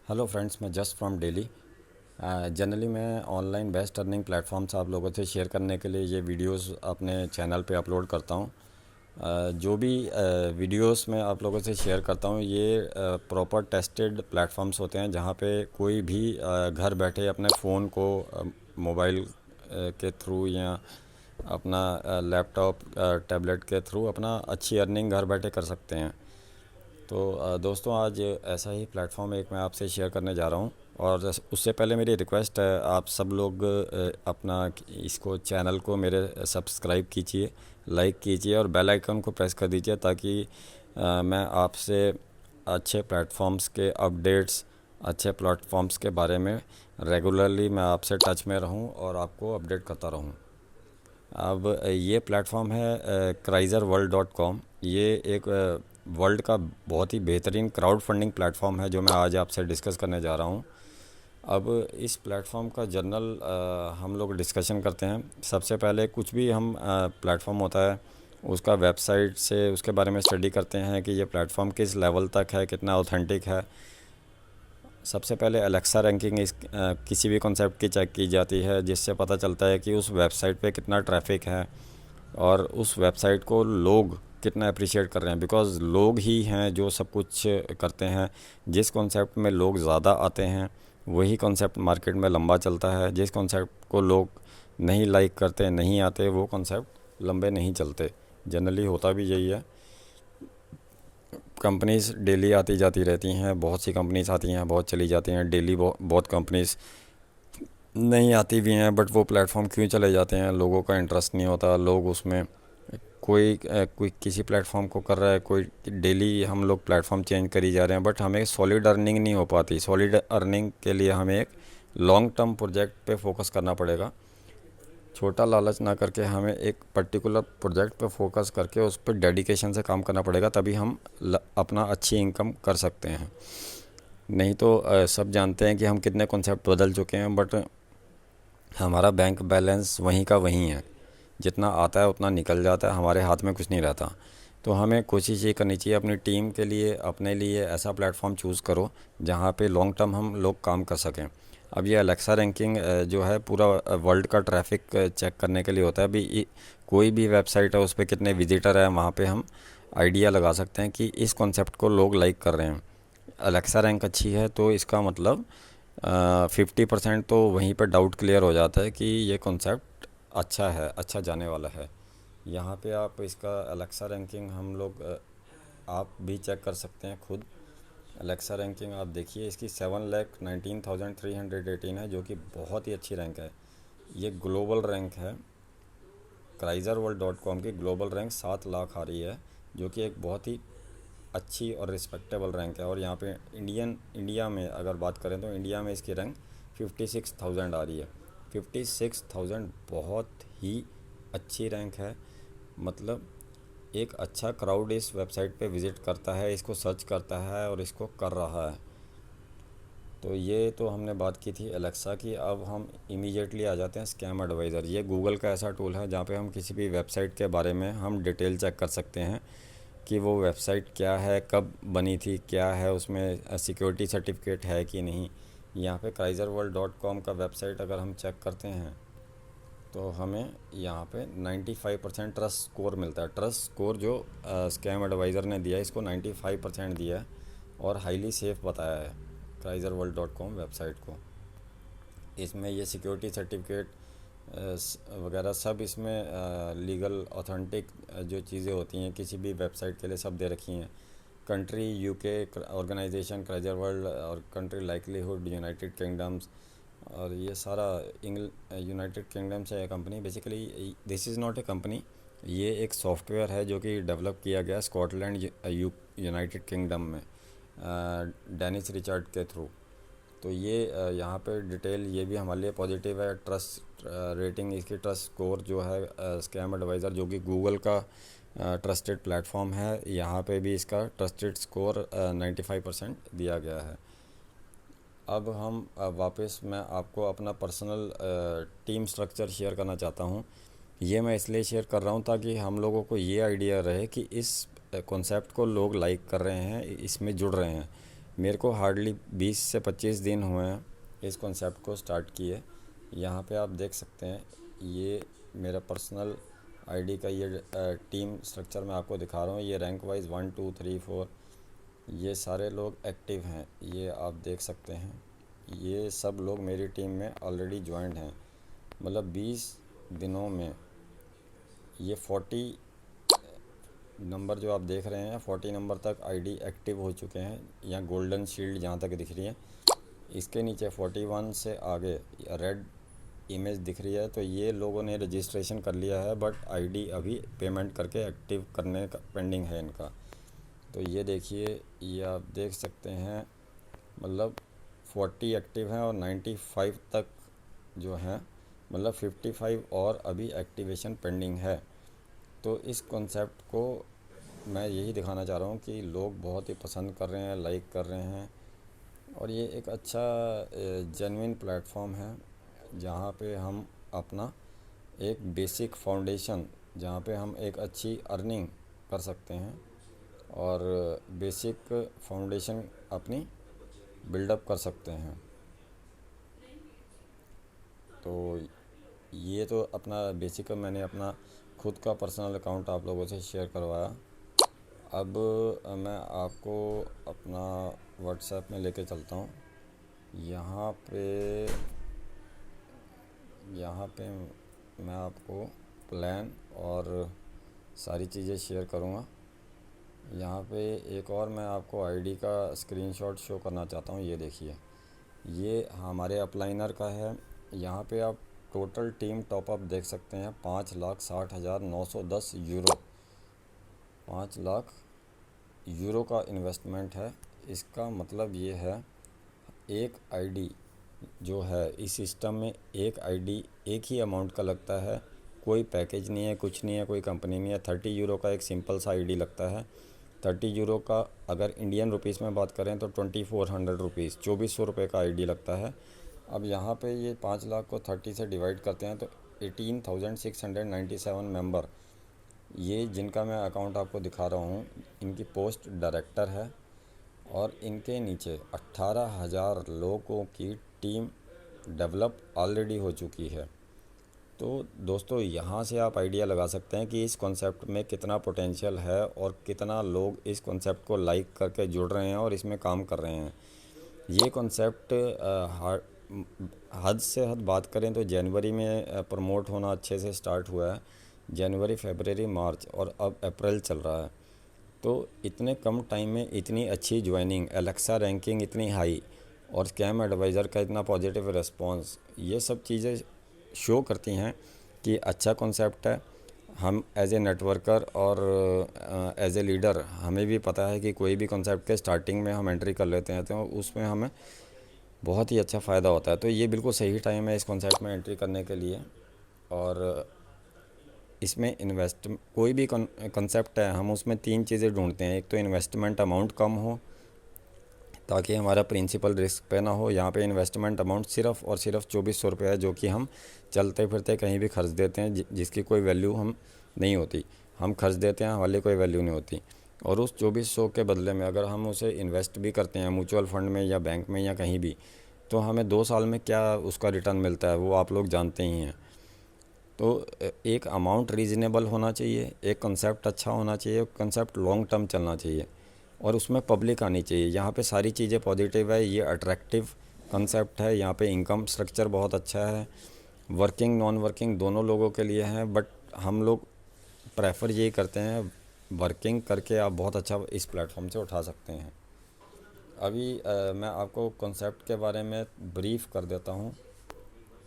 Hello friends, मैं just from Delhi. Generally मैं online best earning platforms आप लोगों से शेयर करने के लिए ये वीडियोस अपने चैनल पे अपलोड करता हूँ। जो भी वीडियोस मैं आप लोगों से शेयर करता हूँ ये प्रॉपर टेस्टेड प्लेटफॉर्म्स होते हैं, जहाँ पे कोई भी घर बैठे अपने फ़ोन को मोबाइल के थ्रू या अपना लैपटॉप टैबलेट के थ्रू अपना अच्छी अर्निंग घर बैठे कर सकते हैं। तो दोस्तों, आज ऐसा ही प्लेटफॉर्म एक मैं आपसे शेयर करने जा रहा हूँ। और उससे पहले मेरी रिक्वेस्ट है, आप सब लोग अपना इसको चैनल को मेरे सब्सक्राइब कीजिए, लाइक कीजिए और बेल आइकन को प्रेस कर दीजिए, ताकि मैं आपसे अच्छे प्लेटफॉर्म्स के अपडेट्स, अच्छे प्लेटफॉर्म्स के बारे में रेगुलरली मैं आपसे टच में रहूं और आपको अपडेट करता रहूं। अब ये प्लेटफॉर्म है Krizer.world.com। ये एक वर्ल्ड का बहुत ही बेहतरीन क्राउड फंडिंग प्लेटफॉर्म है, जो मैं आज आपसे डिस्कस करने जा रहा हूँ। अब इस प्लेटफॉर्म का जनरल हम लोग डिस्कशन करते हैं। सबसे पहले कुछ भी हम प्लेटफॉर्म होता है उसका वेबसाइट से उसके बारे में स्टडी करते हैं कि ये प्लेटफॉर्म किस लेवल तक है, कितना ऑथेंटिक है। सबसे पहले एलेक्सा रैंकिंग इस किसी भी कॉन्सेप्ट की चेक की जाती है, जिससे पता चलता है कि उस वेबसाइट पे कितना ट्रैफिक है और उस वेबसाइट को लोग कितना अप्रिशिएट कर रहे हैं। बिकॉज़ लोग ही हैं जो सब कुछ करते हैं। जिस कॉन्सेप्ट में लोग ज़्यादा आते हैं वही कॉन्सेप्ट मार्केट में लंबा चलता है। जिस कॉन्सेप्ट को लोग नहीं लाइक करते, नहीं आते, वो कॉन्सेप्ट लंबे नहीं चलते। जनरली होता भी यही है। कंपनीज़ डेली आती जाती रहती हैं, बहुत सी कंपनीज़ आती हैं, बहुत चली जाती हैं। डेली बहुत कंपनीज़ नहीं आती भी हैं, बट वो प्लेटफॉर्म क्यों चले जाते हैं, लोगों का इंटरेस्ट नहीं होता। लोग उसमें कोई किसी प्लेटफॉर्म को कर रहा है, कोई डेली हम लोग प्लेटफॉर्म चेंज करी जा रहे हैं, बट हमें सॉलिड अर्निंग नहीं हो पाती। सॉलिड अर्निंग के लिए हमें एक लॉन्ग टर्म प्रोजेक्ट पे फोकस करना पड़ेगा। छोटा लालच ना करके हमें एक पर्टिकुलर प्रोजेक्ट पे फोकस करके उस पर डेडिकेशन से काम करना पड़ेगा, तभी हम अपना अच्छी इनकम कर सकते हैं। नहीं तो सब जानते हैं कि हम कितने कॉन्सेप्ट बदल चुके हैं, बट हमारा बैंक बैलेंस वहीं का वहीं है। जितना आता है उतना निकल जाता है, हमारे हाथ में कुछ नहीं रहता। तो हमें कोशिश ये करनी चाहिए अपनी टीम के लिए, अपने लिए ऐसा प्लेटफॉर्म चूज़ करो जहाँ पे लॉन्ग टर्म हम लोग काम कर सकें। अब ये अलेक्सा रैंकिंग जो है पूरा वर्ल्ड का ट्रैफिक चेक करने के लिए होता है। अभी कोई भी वेबसाइट है उस पर कितने विजिटर है, वहाँ पे हम आइडिया लगा सकते हैं कि इस कॉन्सेप्ट को लोग लाइक कर रहे हैं। अलेक्सा रैंक अच्छी है तो इसका मतलब 50% तो वहीं पर डाउट क्लियर हो जाता है कि ये कॉन्सेप्ट अच्छा है, अच्छा जाने वाला है। यहाँ पे आप इसका अलेक्सा रैंकिंग हम लोग आप भी चेक कर सकते हैं खुद। अलेक्सा रैंकिंग आप देखिए, इसकी 7,19,318 है, जो कि बहुत ही अच्छी रैंक है। ये ग्लोबल रैंक है। Krizer.world.com की ग्लोबल रैंक 7 लाख आ रही है, जो कि एक बहुत ही अच्छी और रिस्पेक्टेबल रैंक है। और यहाँ पे इंडिया में अगर बात करें तो इंडिया में इसकी रैंक 56,000 आ रही है। 56,000 बहुत ही अच्छी रैंक है। मतलब एक अच्छा क्राउड इस वेबसाइट पे विज़िट करता है, इसको सर्च करता है और इसको कर रहा है। तो ये तो हमने बात की थी एलेक्सा की। अब हम इमीडिएटली आ जाते हैं स्कैम एडवाइज़र। ये गूगल का ऐसा टूल है जहाँ पे हम किसी भी वेबसाइट के बारे में हम डिटेल चेक कर सकते हैं कि वो वेबसाइट क्या है, कब बनी थी, क्या है उसमें सिक्योरिटी सर्टिफिकेट है कि नहीं। यहाँ पे Krizer.world.com का वेबसाइट अगर हम चेक करते हैं तो हमें यहाँ पे 95% ट्रस्ट स्कोर मिलता है। ट्रस्ट स्कोर जो स्कैम एडवाइज़र ने दिया है, इसको 95% दिया है और हाईली सेफ़ बताया है Krizer.world.com वेबसाइट को। इसमें ये सिक्योरिटी सर्टिफिकेट वगैरह सब इसमें लीगल ऑथेंटिक जो चीज़ें होती हैं किसी भी वेबसाइट के लिए सब दे रखी हैं। Country UK organisation Krizer world, और कंट्री लाइकलीहुड यूनाइटेड किंगडम्स, और ये सारा यूनाइटेड किंगडम से है company. Basically this is not a company, ये एक सॉफ्टवेयर है जो कि डेवलप किया गया स्कॉटलैंड यूनाइटेड किंगडम में डेनिस रिचर्ड के थ्रू। तो ये यहाँ पे डिटेल ये भी हमारे लिए पॉजिटिव है। ट्रस्ट रेटिंग, इसकी ट्रस्ट स्कोर जो है स्कैम एडवाइज़र जो कि गूगल का ट्रस्टेड प्लेटफॉर्म है, यहाँ पे भी इसका ट्रस्टेड स्कोर 95% दिया गया है। अब हम वापस मैं आपको अपना पर्सनल टीम स्ट्रक्चर शेयर करना चाहता हूँ। ये मैं इसलिए शेयर कर रहा हूँ ताकि हम लोगों को ये आइडिया रहे कि इस कॉन्सेप्ट को लोग लाइक कर रहे हैं, इसमें जुड़ रहे हैं। मेरे को हार्डली 20 से 25 दिन हुए हैं इस कॉन्सेप्ट को स्टार्ट किए। यहाँ पे आप देख सकते हैं, ये मेरा पर्सनल आईडी का ये टीम स्ट्रक्चर मैं आपको दिखा रहा हूँ। ये रैंक वाइज 1 2 3 4 ये सारे लोग एक्टिव हैं, ये आप देख सकते हैं। ये सब लोग मेरी टीम में ऑलरेडी ज्वाइंट हैं। मतलब 20 दिनों में ये 40 नंबर जो आप देख रहे हैं, 40 नंबर तक आईडी एक्टिव हो चुके हैं। यहाँ गोल्डन शील्ड जहाँ तक दिख रही है, इसके नीचे 41 से आगे रेड इमेज दिख रही है, तो ये लोगों ने रजिस्ट्रेशन कर लिया है, बट आईडी अभी पेमेंट करके एक्टिव करने का पेंडिंग है इनका। तो ये देखिए, ये आप देख सकते हैं, मतलब 40 एक्टिव हैं और 95 तक जो हैं, मतलब 55 और अभी एक्टिवेशन पेंडिंग है। तो इस कॉन्सेप्ट को मैं यही दिखाना चाह रहा हूँ कि लोग बहुत ही पसंद कर रहे हैं, लाइक कर रहे हैं, और ये एक अच्छा जेन्युइन प्लेटफॉर्म है जहाँ पे हम अपना एक बेसिक फाउंडेशन, जहाँ पे हम एक अच्छी अर्निंग कर सकते हैं और बेसिक फाउंडेशन अपनी बिल्डअप कर सकते हैं। तो ये तो अपना बेसिक मैंने अपना खुद का पर्सनल अकाउंट आप लोगों से शेयर करवाया। अब मैं आपको अपना व्हाट्सएप में लेके चलता हूँ। यहाँ पे मैं आपको प्लान और सारी चीज़ें शेयर करूँगा। यहाँ पे एक और मैं आपको आईडी का स्क्रीनशॉट शो करना चाहता हूँ। ये देखिए, ये हमारे अपलाइनर का है। यहाँ पे आप टोटल टीम टॉपअप देख सकते हैं, 5,60,910 यूरो, 5 लाख यूरो का इन्वेस्टमेंट है। इसका मतलब ये है, एक आईडी जो है इस सिस्टम में, एक आईडी एक ही अमाउंट का लगता है। कोई पैकेज नहीं है, कुछ नहीं है, कोई कंपनी नहीं है। 30 यूरो का एक सिंपल सा आईडी लगता है। 30 यूरो का अगर इंडियन रुपीस में बात करें तो 2400 रुपीज़, 2400 रुपये का आईडी लगता है। अब यहाँ पे ये 5 लाख को 30 से डिवाइड करते हैं तो 18,697 मेंबर, ये जिनका मैं अकाउंट आपको दिखा रहा हूँ, इनकी पोस्ट डायरेक्टर है और इनके नीचे 18,000 लोगों की टीम डेवलप ऑलरेडी हो चुकी है। तो दोस्तों, यहाँ से आप आइडिया लगा सकते हैं कि इस कॉन्सेप्ट में कितना पोटेंशियल है और कितना लोग इस कॉन्सेप्ट को लाइक करके जुड़ रहे हैं और इसमें काम कर रहे हैं। ये कॉन्सेप्ट हद से हद बात करें तो जनवरी में प्रमोट होना अच्छे से स्टार्ट हुआ है। जनवरी, फरवरी, मार्च और अब अप्रैल चल रहा है। तो इतने कम टाइम में इतनी अच्छी ज्वाइनिंग, एलेक्सा रैंकिंग इतनी हाई और स्कैम एडवाइज़र का इतना पॉजिटिव रिस्पांस, ये सब चीज़ें शो करती हैं कि अच्छा कॉन्सेप्ट है। हम एज ए नेटवर्कर और एज ए लीडर हमें भी पता है कि कोई भी कॉन्सेप्ट के स्टार्टिंग में हम एंट्री कर लेते हैं तो उसमें हमें बहुत ही अच्छा फ़ायदा होता है। तो ये बिल्कुल सही टाइम है इस कॉन्सेप्ट में एंट्री करने के लिए। और इसमें कोई भी कॉन्सेप्ट है, हम उसमें 3 चीज़ें ढूंढते हैं। एक तो इन्वेस्टमेंट अमाउंट कम हो ताकि हमारा प्रिंसिपल रिस्क पे ना हो। यहाँ पे इन्वेस्टमेंट अमाउंट सिर्फ़ और सिर्फ 2400 रुपये है, जो कि हम चलते फिरते कहीं भी खर्च देते हैं, जिसकी कोई वैल्यू हम नहीं होती। हम खर्च देते हैं, हमारी कोई वैल्यू नहीं होती। और उस 2400 के बदले में अगर हम उसे इन्वेस्ट भी करते हैं म्यूचुअल फंड में या बैंक में या कहीं भी, तो हमें 2 साल में क्या उसका रिटर्न मिलता है वो आप लोग जानते ही हैं। तो एक अमाउंट रीज़नेबल होना चाहिए, एक कंसेप्ट अच्छा होना चाहिए, कंसेप्ट लॉन्ग टर्म चलना चाहिए और उसमें पब्लिक आनी चाहिए। यहाँ पे सारी चीज़ें पॉजिटिव है, ये अट्रैक्टिव कंसेप्ट है। यहाँ पे इनकम स्ट्रक्चर बहुत अच्छा है, वर्किंग नॉन वर्किंग दोनों लोगों के लिए है, बट हम लोग प्रेफर यही करते हैं, वर्किंग करके आप बहुत अच्छा इस प्लेटफॉर्म से उठा सकते हैं। अभी मैं आपको कॉन्सेप्ट के बारे में ब्रीफ कर देता हूँ,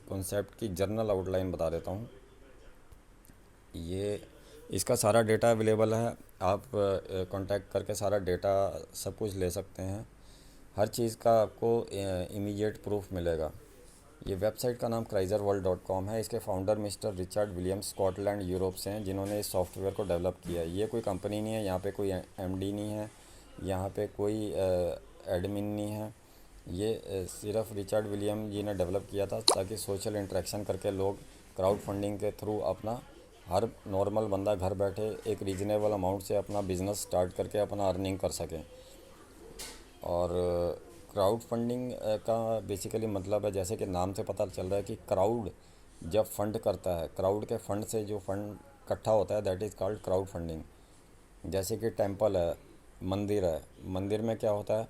कॉन्सेप्ट की जर्नल आउटलाइन बता देता हूँ। ये इसका सारा डेटा अवेलेबल है, आप कांटेक्ट करके सारा डेटा सब कुछ ले सकते हैं। हर चीज़ का आपको इमीडिएट प्रूफ मिलेगा। ये वेबसाइट का नाम chryslerworld.com है। इसके founder mister Richard Williams Scotland Europe से हैं, जिन्होंने इस सॉफ्टवेयर को डेवलप किया है। ये कोई कंपनी नहीं है, यहाँ पे कोई एमडी नहीं है, यहाँ पे कोई एडमिन नहीं है। ये सिर्फ रिचर्ड विलियम जी ने डेवलप किया था ताकि सोशल इंटरेक्शन करके लोग क्राउड फंडिंग के थ्रू अपना, हर नॉर्मल बंदा घर बैठे एक रीजनेबल अमाउंट से अपना बिज़नेस स्टार्ट करके अपना अर्निंग कर सकें। और क्राउड फंडिंग का बेसिकली मतलब है, जैसे कि नाम से पता चल रहा है कि क्राउड जब फंड करता है, क्राउड के फंड से जो फंड इकट्ठा होता है, that is called crowd funding. जैसे कि टेंपल है, मंदिर है, मंदिर में क्या होता है,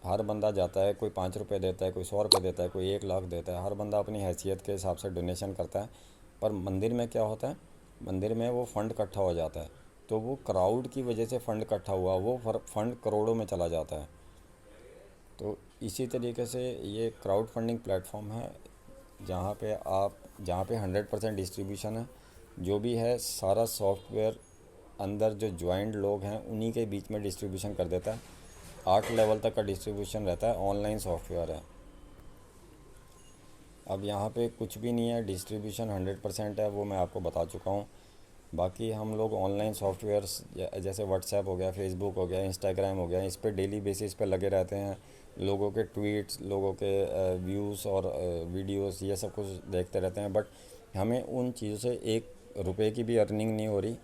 हर बंदा जाता है, कोई 5 रुपये देता है, कोई 100 रुपये देता है, कोई 1 लाख देता है, हर बंदा अपनी हैसियत के हिसाब से डोनेशन करता है। पर मंदिर में क्या होता है, मंदिर में वो फंड इकट्ठा हो जाता है, तो वो क्राउड की वजह से फंड इकट्ठा हुआ, वो फंड करोड़ों में चला जाता है। तो इसी तरीके से ये क्राउड फंडिंग प्लेटफॉर्म है, जहाँ पे 100% डिस्ट्रीब्यूशन है, जो भी है सारा सॉफ्टवेयर अंदर जो ज्वाइंट लोग हैं उन्हीं के बीच में डिस्ट्रीब्यूशन कर देता है। 8 लेवल तक का डिस्ट्रीब्यूशन रहता है, ऑनलाइन सॉफ्टवेयर है। अब यहाँ पे कुछ भी नहीं है, डिस्ट्रीब्यूशन 100% है, वो मैं आपको बता चुका हूँ। बाकी हम लोग ऑनलाइन सॉफ्टवेयर्स जैसे व्हाट्सएप हो गया, फेसबुक हो गया, इंस्टाग्राम हो गया, इस पर डेली बेसिस पे लगे रहते हैं। लोगों के ट्वीट्स, लोगों के व्यूज़ और वीडियोस, ये सब कुछ देखते रहते हैं, बट हमें उन चीज़ों से 1 रुपए की भी अर्निंग नहीं हो रही।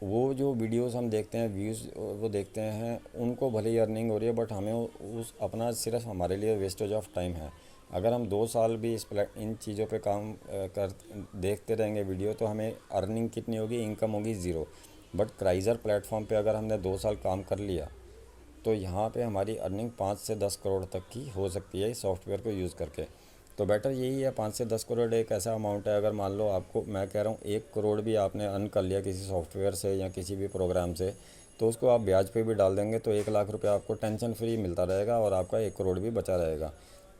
वो जो वीडियोस हम देखते हैं, व्यूज़ वो देखते हैं, उनको भले ही अर्निंग हो रही है, बट हमें उस अपना सिर्फ हमारे लिए वेस्टेज ऑफ टाइम है। अगर हम 2 साल भी इन चीज़ों पे काम कर देखते रहेंगे वीडियो, तो हमें अर्निंग कितनी होगी, इनकम होगी ज़ीरो। बट क्राइज़र प्लेटफॉर्म पे अगर हमने 2 साल काम कर लिया, तो यहाँ पे हमारी अर्निंग 5 से 10 करोड़ तक की हो सकती है इस सॉफ्टवेयर को यूज़ करके। तो बेटर यही है, 5 से 10 करोड़ एक ऐसा अमाउंट है, अगर मान लो आपको, मैं कह रहा हूँ, 1 करोड़ भी आपने अर्न कर लिया किसी सॉफ्टवेयर से या किसी भी प्रोग्राम से, तो उसको आप ब्याज पे भी डाल देंगे तो 1 लाख रुपये आपको टेंशन फ्री मिलता रहेगा और आपका 1 करोड़ भी बचा रहेगा।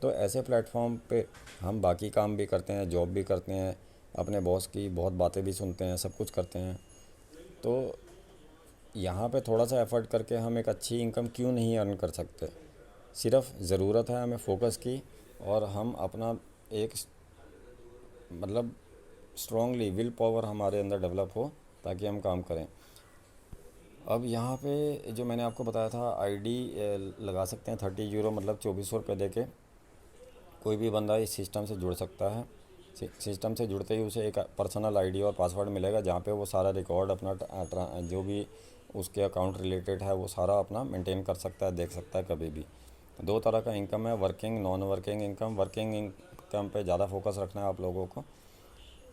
तो ऐसे प्लेटफॉर्म पे हम बाकी काम भी करते हैं, जॉब भी करते हैं, अपने बॉस की बहुत बातें भी सुनते हैं, सब कुछ करते हैं। तो यहाँ पे थोड़ा सा एफ़र्ट करके हम एक अच्छी इनकम क्यों नहीं अर्न कर सकते। सिर्फ ज़रूरत है हमें फोकस की, और हम अपना एक मतलब स्ट्रांगली विल पावर हमारे अंदर डेवलप हो, ताकि हम काम करें। अब यहाँ पे जो मैंने आपको बताया था, आईडी लगा सकते हैं 30 यूरो, मतलब 2400 रुपये दे के कोई भी बंदा इस सिस्टम से जुड़ सकता है। सिस्टम से जुड़ते ही उसे एक पर्सनल आईडी और पासवर्ड मिलेगा, जहाँ पे वो सारा रिकॉर्ड अपना जो भी उसके अकाउंट रिलेटेड है वो सारा अपना मेंटेन कर सकता है, देख सकता है कभी भी। 2 तरह का इनकम है, working, non working income. Working income पे ज़्यादा फोकस रखना है आप लोगों को।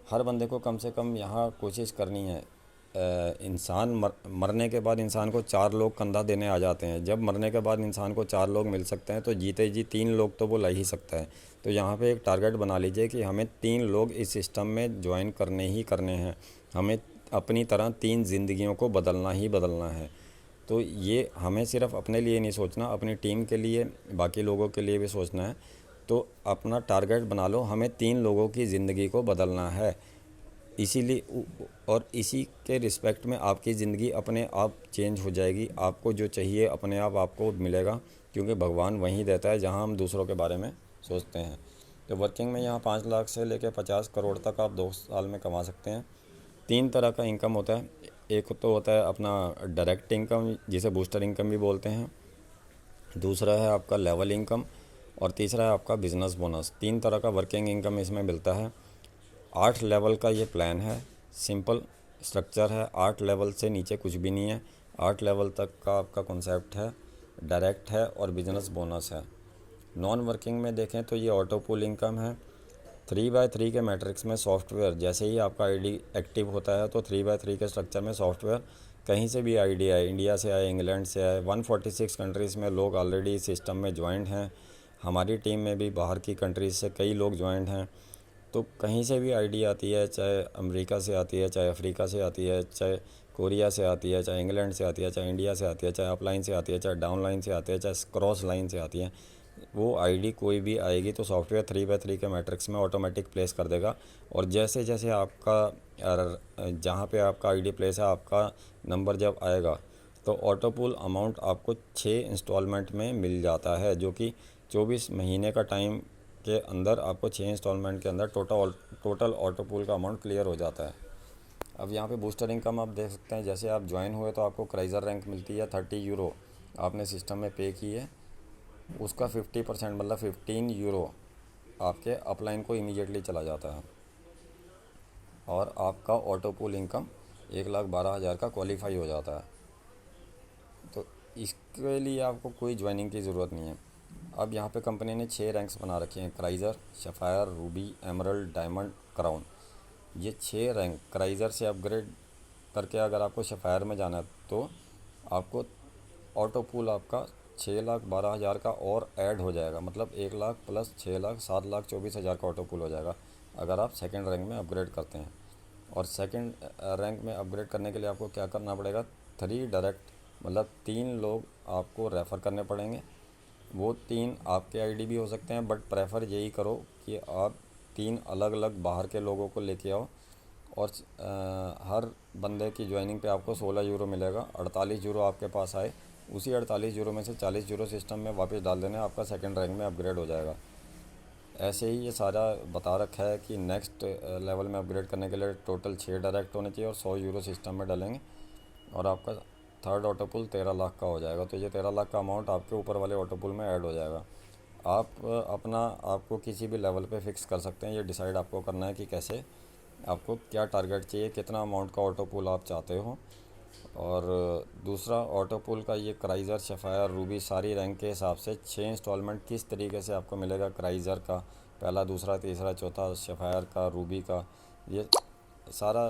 हर बंदे को कम से कम यहाँ कोशिश करनी है, इंसान मरने के बाद इंसान को 4 लोग कंधा देने आ जाते हैं। जब मरने के बाद इंसान को 4 लोग मिल सकते हैं, तो जीते जी 3 लोग तो वो ला ही सकता है। तो यहाँ पे एक टारगेट बना लीजिए कि हमें 3 लोग इस सिस्टम में ज्वाइन करने ही करने हैं। हमें अपनी तरह 3 ज़िंदगियों को बदलना ही बदलना है। तो ये हमें सिर्फ अपने लिए नहीं सोचना, अपनी टीम के लिए, बाकी लोगों के लिए भी सोचना है। तो अपना टारगेट बना लो, हमें 3 लोगों की ज़िंदगी को बदलना है। इसीलिए और इसी के रिस्पेक्ट में आपकी ज़िंदगी अपने आप चेंज हो जाएगी। आपको जो चाहिए अपने आप आपको मिलेगा, क्योंकि भगवान वहीं देता है जहां हम दूसरों के बारे में सोचते हैं। तो वर्किंग में यहाँ 5 लाख से लेकर 50 करोड़ तक आप 2 साल में कमा सकते हैं। 3 तरह का इनकम होता है। एक तो होता है अपना डायरेक्ट इनकम, जिसे बूस्टर इनकम भी बोलते हैं। दूसरा है आपका लेवल इनकम, और तीसरा है आपका बिज़नेस बोनस। 3 तरह का वर्किंग इनकम इसमें मिलता है। 8 लेवल का ये प्लान है, सिंपल स्ट्रक्चर है। 8 लेवल से नीचे कुछ भी नहीं है। 8 लेवल तक का आपका कॉन्सेप्ट है, डायरेक्ट है और बिजनेस बोनस है। नॉन वर्किंग में देखें तो ये ऑटो पुल इनकम है। 3x3 के मैट्रिक्स में सॉफ्टवेयर, जैसे ही आपका आईडी एक्टिव होता है, तो 3x3 के स्ट्रक्चर में सॉफ्टवेयर कहीं से भी आईडी आए, इंडिया से आए, इंग्लैंड से आए, 146 कंट्रीज़ में लोग ऑलरेडी इस सिस्टम में ज्वाइंट हैं। हमारी टीम में भी बाहर की कंट्रीज़ से कई लोग ज्वाइंट हैं। तो कहीं से भी आईडी आती है, चाहे अमेरिका से आती है, चाहे अफ्रीका से आती है, चाहे कोरिया से आती है, चाहे इंग्लैंड से आती है, चाहे इंडिया से आती है, चाहे अपलाइन से आती है, चाहे डाउन लाइन से आती है, चाहे क्रॉस लाइन से आती है, वो आईडी कोई भी आएगी तो सॉफ्टवेयर 3x3 के मैट्रिक्स में ऑटोमेटिक प्लेस कर देगा। और जैसे जैसे आपका जहाँ पे आपका आईडी प्लेस है, आपका नंबर जब आएगा, तो ऑटो पुल अमाउंट आपको 6 इंस्टॉलमेंट में मिल जाता है, जो कि 24 महीने का टाइम के अंदर आपको 6 इंस्टॉलमेंट के अंदर टोटल ऑटो पुल का अमाउंट क्लियर हो जाता है। अब यहाँ पे बूस्टर इनकम आप देख सकते हैं, जैसे आप ज्वाइन हुए तो आपको क्राइज़र रैंक मिलती है। 30 यूरो आपने सिस्टम में पे की है, उसका 50% मतलब 15 यूरो आपके अपलाइन को इमीडिएटली चला जाता है, और आपका ऑटो पुल इनकम 1,12,000 का क्वालिफाई हो जाता है। तो इसके लिए आपको कोई ज्वाइनिंग की ज़रूरत नहीं है। अब यहाँ पे कंपनी ने 6 रैंक्स बना रखे हैं, cruiser, sapphire, ruby, emerald, diamond, crown. ये 6 रैंक क्राइज़र से अपग्रेड करके अगर आपको सफ़ायर में जाना है तो आपको ऑटो पूल आपका 6,12,000 का और ऐड हो जाएगा, मतलब 1 लाख प्लस 6 लाख 7,24,000 का ऑटो पूल हो जाएगा अगर आप सेकंड रैंक में अपग्रेड करते हैं। और सेकंड रैंक में अपग्रेड करने के लिए आपको क्या करना पड़ेगा, 3 डायरेक्ट, मतलब 3 लोग आपको रेफ़र करने पड़ेंगे। वो 3 आपके आईडी भी हो सकते हैं, बट प्रेफर यही करो कि आप 3 अलग अलग बाहर के लोगों को लेके आओ। और हर बंदे की ज्वाइनिंग पे आपको 16 यूरो मिलेगा। 48 यूरो आपके पास आए, उसी 48 यूरो में से 40 यूरो सिस्टम में वापस डाल देना, आपका सेकंड रैंक में अपग्रेड हो जाएगा। ऐसे ही ये सारा बता रखा है कि नेक्स्ट लेवल में अपग्रेड करने के लिए टोटल 6 डायरेक्ट होने चाहिए और 100 यूरो सिस्टम में डालेंगे और आपका थर्ड ऑटो पुल 13 लाख का हो जाएगा। तो ये 13 लाख का अमाउंट आपके ऊपर वाले ऑटो पुल में ऐड हो जाएगा। आप अपना आपको किसी भी लेवल पे फिक्स कर सकते हैं, ये डिसाइड आपको करना है कि कैसे आपको क्या टारगेट चाहिए, कितना अमाउंट का ऑटो पुल आप चाहते हो। और दूसरा ऑटो पुल का ये क्राइज़र, सफ़ायर, रूबी सारी रैंक के हिसाब से 6 इंस्टॉलमेंट किस तरीके से आपको मिलेगा, क्राइज़र का पहला, दूसरा, तीसरा, चौथा, सफ़ायर का, रूबी का, ये सारा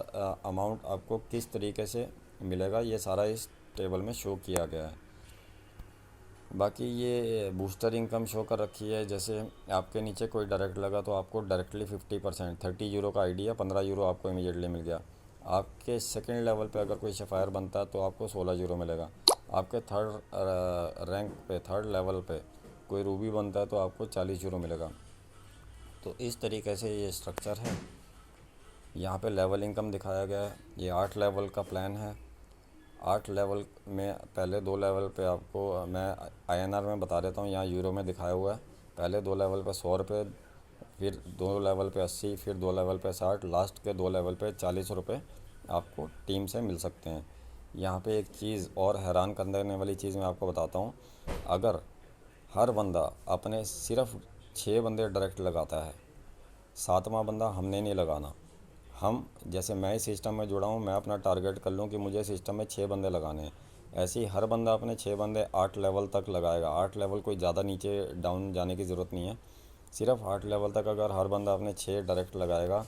अमाउंट आपको किस तरीके से मिलेगा, ये सारा इस टेबल में शो किया गया है। बाकी ये बूस्टर इनकम शो कर रखी है, जैसे आपके नीचे कोई डायरेक्ट लगा तो आपको डायरेक्टली 50% 30 यूरो का आईडी है, 15 यूरो आपको इमीडिएटली मिल गया। आपके सेकंड लेवल पे अगर कोई सफ़ायर बनता है तो आपको 16 यूरो मिलेगा। आपके थर्ड रैंक पे, थर्ड लेवल पे कोई रूबी बनता है तो आपको 40 यूरो मिलेगा। तो इस तरीके से ये स्ट्रक्चर है। यहाँ पे लेवल इनकम दिखाया गया है। ये 8 लेवल का प्लान है। 8 लेवल में पहले 2 लेवल पे आपको मैं आईएनआर में बता देता हूँ, यहाँ यूरो में दिखाया हुआ है। पहले 2 लेवल पे 100 रुपये, फिर 2 लेवल पे 80, फिर 2 लेवल पे 60, लास्ट के 2 लेवल पे 40 रुपये आपको टीम से मिल सकते हैं। यहाँ पे एक चीज़ और हैरान कर देने वाली चीज़ मैं आपको बताता हूँ। अगर हर बंदा अपने सिर्फ 6 बंदे डायरेक्ट लगाता है, 7वां बंदा हमने नहीं लगाना। हम जैसे मैं इस सिस्टम में जुड़ा हूँ, मैं अपना टारगेट कर लूँ कि मुझे सिस्टम में 6 बंदे लगाने हैं, ऐसे ही हर बंदा अपने 6 बंदे 8 लेवल तक लगाएगा। 8 लेवल कोई ज़्यादा नीचे डाउन जाने की ज़रूरत नहीं है, सिर्फ 8 लेवल तक अगर हर बंदा अपने 6 डायरेक्ट लगाएगा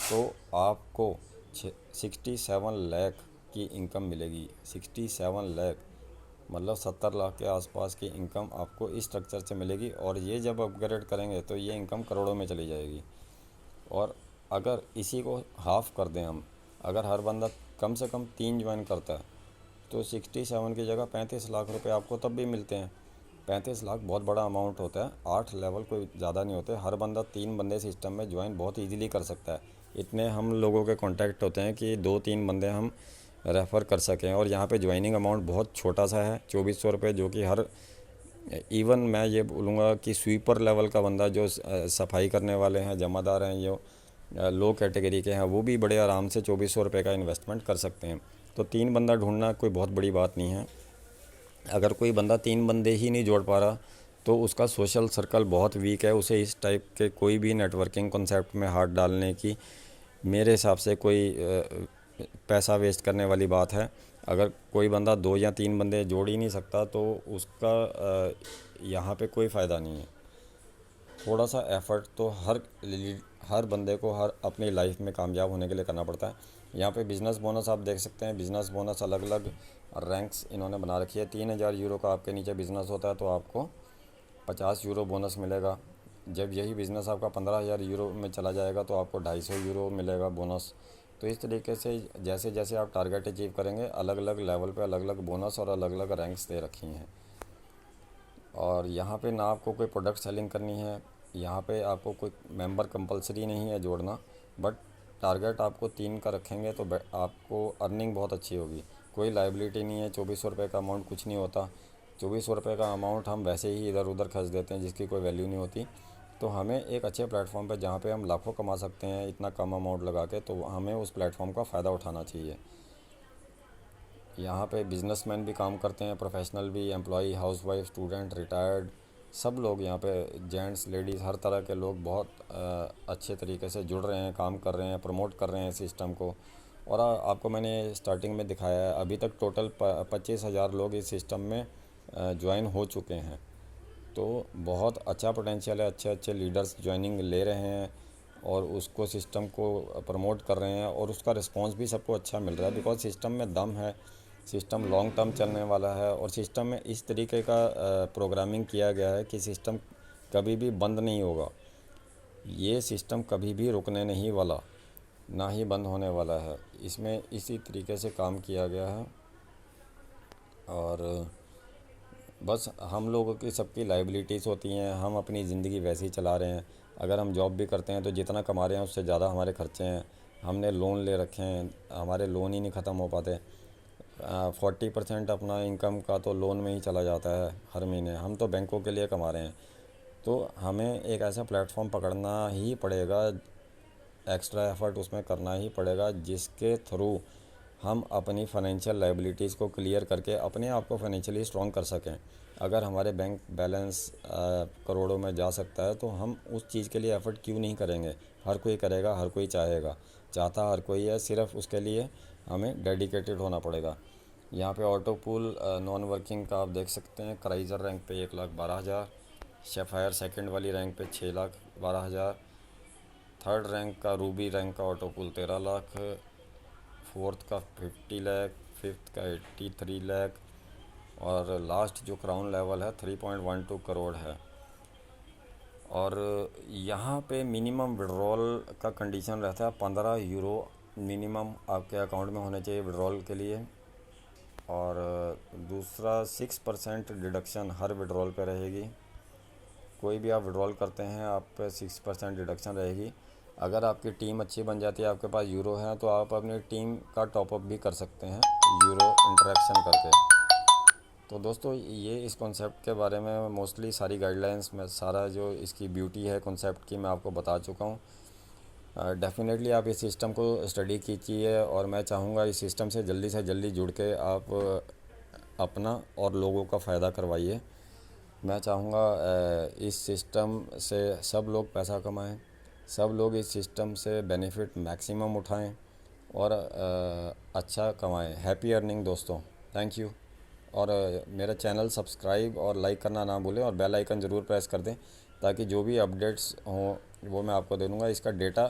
तो आपको 67 लाख की इनकम मिलेगी। 67 लाख मतलब 70 लाख के आसपास की इनकम आपको इस स्ट्रक्चर से मिलेगी। और ये जब अपग्रेड करेंगे तो ये इनकम करोड़ों में चली जाएगी। और अगर इसी को हाफ़ कर दें हम, अगर हर बंदा कम से कम 3 ज्वाइन करता है तो 67 की जगह 35 लाख रुपए आपको तब भी मिलते हैं। 35 लाख बहुत बड़ा अमाउंट होता है। 8 लेवल कोई ज़्यादा नहीं होते। हर बंदा 3 बंदे सिस्टम में ज्वाइन बहुत इजीली कर सकता है। इतने हम लोगों के कांटेक्ट होते हैं कि 2-3 बंदे हम रेफ़र कर सकें। और यहाँ पे ज्वाइनिंग अमाउंट बहुत छोटा सा है, 2400 रुपये, जो कि हर इवन मैं ये बोलूँगा कि स्वीपर लेवल का बंदा जो सफाई करने वाले हैं, जमादार हैं, जो लो कैटेगरी के हैं, वो भी बड़े आराम से 2400 रुपये का इन्वेस्टमेंट कर सकते हैं। तो 3 बंदा ढूंढना कोई बहुत बड़ी बात नहीं है। अगर कोई बंदा 3 बंदे ही नहीं जोड़ पा रहा तो उसका सोशल सर्कल बहुत वीक है, उसे इस टाइप के कोई भी नेटवर्किंग कॉन्सेप्ट में हाथ डालने की मेरे हिसाब से कोई पैसा वेस्ट करने वाली बात है। अगर कोई बंदा 2 या 3 बंदे जोड़ ही नहीं सकता तो उसका यहाँ पे कोई फ़ायदा नहीं है। थोड़ा सा एफ़र्ट तो हर बंदे को हर अपनी लाइफ में कामयाब होने के लिए करना पड़ता है। यहाँ पे बिज़नेस बोनस आप देख सकते हैं। बिज़नेस बोनस अलग अलग रैंक्स इन्होंने बना रखी है। 3000 यूरो का आपके नीचे बिज़नेस होता है तो आपको 50 यूरो बोनस मिलेगा। जब यही बिज़नेस आपका 15,000 यूरो में चला जाएगा तो आपको 250 यूरो मिलेगा बोनस। तो इस तरीके से जैसे जैसे आप टारगेट अचीव करेंगे, अलग अलग लेवल पे अलग अलग बोनस और अलग अलग रैंक्स दे रखी हैं। और यहाँ पे ना आपको कोई प्रोडक्ट सेलिंग करनी है, यहाँ पे आपको कोई मेंबर कंपलसरी नहीं है जोड़ना, बट टारगेट आपको 3 का रखेंगे तो आपको अर्निंग बहुत अच्छी होगी। कोई लाइबिलिटी नहीं है। 2400 रुपये का अमाउंट कुछ नहीं होता। 2400 रुपये का अमाउंट हम वैसे ही इधर उधर खर्च देते हैं जिसकी कोई वैल्यू नहीं होती। तो हमें एक अच्छे प्लेटफॉर्म पर जहाँ पे हम लाखों कमा सकते हैं इतना कम अमाउंट लगा के, तो हमें उस प्लेटफॉर्म का फ़ायदा उठाना चाहिए। यहाँ पे बिजनेसमैन भी काम करते हैं, प्रोफेशनल भी, एम्प्लॉई, हाउसवाइफ, स्टूडेंट, रिटायर्ड, सब लोग यहाँ पे, जेंट्स, लेडीज़, हर तरह के लोग बहुत अच्छे तरीके से जुड़ रहे हैं, काम कर रहे हैं, प्रमोट कर रहे हैं सिस्टम को। और आपको मैंने स्टार्टिंग में दिखाया है, अभी तक टोटल 25,000 लोग इस सिस्टम में ज्वाइन हो चुके हैं। तो बहुत अच्छा पोटेंशियल है, अच्छे अच्छे लीडर्स ज्वाइनिंग ले रहे हैं और उसको सिस्टम को प्रमोट कर रहे हैं, और उसका रिस्पांस भी सबको अच्छा मिल रहा है, बिकॉज सिस्टम में दम है, सिस्टम लॉन्ग टर्म चलने वाला है, और सिस्टम में इस तरीके का प्रोग्रामिंग किया गया है कि सिस्टम कभी भी बंद नहीं होगा। ये सिस्टम कभी भी रुकने नहीं वाला, ना ही बंद होने वाला है। इसमें इसी तरीके से काम किया गया है, और बस हम लोगों की सबकी लाइबिलिटीज़ होती हैं, हम अपनी ज़िंदगी वैसे ही चला रहे हैं। अगर हम जॉब भी करते हैं तो जितना कमा रहे हैं उससे ज़्यादा हमारे खर्चे हैं, हमने लोन ले रखे हैं, हमारे लोन ही नहीं ख़त्म हो पाते। 40% अपना इनकम का तो लोन में ही चला जाता है हर महीने। हम तो बैंकों के लिए कमा रहे हैं, तो हमें एक ऐसा प्लेटफॉर्म पकड़ना ही पड़ेगा, एक्स्ट्रा एफर्ट उसमें करना ही पड़ेगा, जिसके थ्रू हम अपनी फाइनेंशियल लाइबिलिटीज़ को क्लियर करके अपने आप को फाइनेंशियली स्ट्रॉन्ग कर सकें। अगर हमारे बैंक बैलेंस करोड़ों में जा सकता है तो हम उस चीज़ के लिए एफ़र्ट क्यों नहीं करेंगे। हर कोई करेगा, हर कोई चाहेगा, चाहता हर कोई है, सिर्फ उसके लिए हमें डेडिकेटेड होना पड़ेगा। यहाँ पे ऑटो पूल नॉन वर्किंग का आप देख सकते हैं, क्राइज़र रैंक पे 1,12,000, शेफायर सेकंड वाली रैंक पे 6,12,000, थर्ड रैंक का रूबी रैंक का ऑटो पूल 13 लाख, फोर्थ का 50 लाख, फिफ्थ का 83 लाख, और लास्ट जो क्राउन लेवल है 3.12 करोड़ है। और यहाँ पे मिनिमम विड्रॉल का कंडीशन रहता है 15 यूरो मिनिमम आपके अकाउंट में होने चाहिए विड्रॉल के लिए, और दूसरा 6% डिडक्शन हर विड्रॉल पे रहेगी। कोई भी आप विड्रॉल करते हैं आप पे 6% डिडक्शन रहेगी। अगर आपकी टीम अच्छी बन जाती है, आपके पास यूरो है, तो आप अपनी टीम का टॉपअप भी कर सकते हैं यूरो इंटरेक्शन करके। तो दोस्तों ये इस कॉन्सेप्ट के बारे में मोस्टली सारी गाइडलाइंस में सारा जो इसकी ब्यूटी है कॉन्सेप्ट की मैं आपको बता चुका हूँ। डेफिनेटली आप इस सिस्टम को स्टडी कीजिए, और मैं चाहूँगा इस सिस्टम से जल्दी जुड़ के आप अपना और लोगों का फ़ायदा करवाइए। मैं चाहूँगा इस सिस्टम से सब लोग पैसा कमाएं, सब लोग इस सिस्टम से बेनिफिट मैक्सिमम उठाएं और अच्छा कमाएं। हैप्पी अर्निंग दोस्तों, थैंक यू। और मेरा चैनल सब्सक्राइब और लाइक करना ना भूलें, और बेल आइकन ज़रूर प्रेस कर दें, ताकि जो भी अपडेट्स हों वो मैं आपको दे दूँगा। इसका डेटा